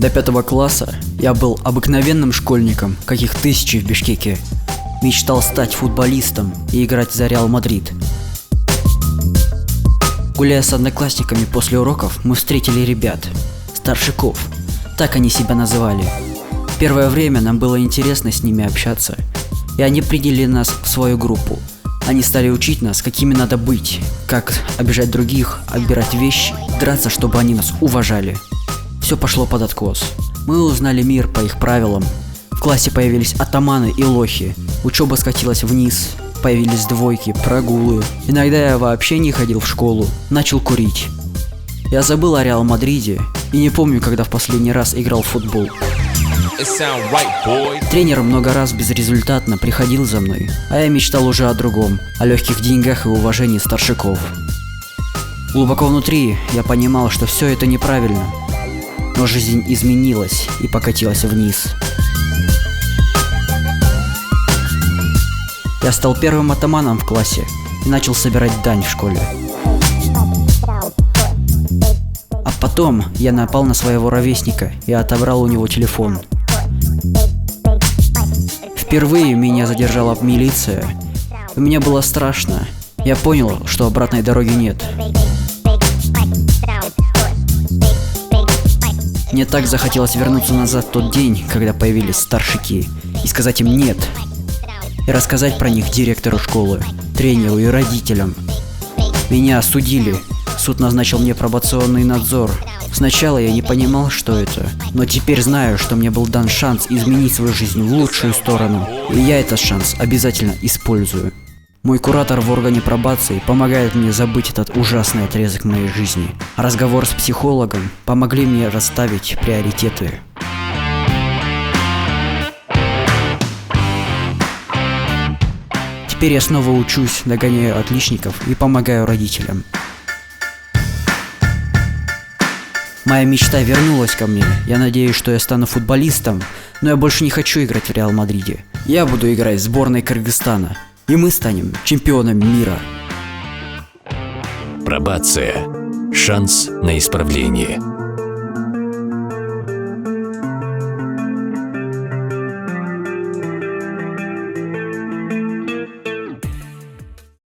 До 5 класса я был обыкновенным школьником, каких тысячи в Бишкеке. Мечтал стать футболистом и играть за Реал Мадрид. Гуляя с одноклассниками после уроков, мы встретили ребят, старшаков, так они себя называли. Первое время нам было интересно с ними общаться, и они приняли нас в свою группу. Они стали учить нас, какими надо быть, как обижать других, отбирать вещи, драться, чтобы они нас уважали. Все пошло под откос. Мы узнали мир по их правилам. В классе появились атаманы и лохи. Учеба скатилась вниз. Появились двойки, прогулы. Иногда я вообще не ходил в школу. Начал курить. Я забыл о Реал Мадриде и не помню, когда в последний раз играл в футбол. Тренер много раз безрезультатно приходил за мной, а я мечтал уже о другом, о легких деньгах и уважении старшаков. Глубоко внутри я понимал, что все это неправильно, но жизнь изменилась и покатилась вниз. Я стал первым атаманом в классе и начал собирать дань в школе. А потом я напал на своего ровесника и отобрал у него телефон. Впервые меня задержала милиция. Мне было страшно. Я понял, что обратной дороги нет. Мне так захотелось вернуться назад в тот день, когда появились старшики, и сказать им «нет», и рассказать про них директору школы, тренеру и родителям. Меня осудили. Суд назначил мне пробационный надзор. Сначала я не понимал, что это, но теперь знаю, что мне был дан шанс изменить свою жизнь в лучшую сторону, и я этот шанс обязательно использую. Мой куратор в органе пробации помогает мне забыть этот ужасный отрезок моей жизни. Разговор с психологом помогли мне расставить приоритеты. Теперь я снова учусь, догоняю отличников и помогаю родителям. Моя мечта вернулась ко мне. Я надеюсь, что я стану футболистом, но я больше не хочу играть в Реал Мадриде. Я буду играть в сборной Кыргызстана, и мы станем чемпионами мира. Пробация. Шанс на исправление.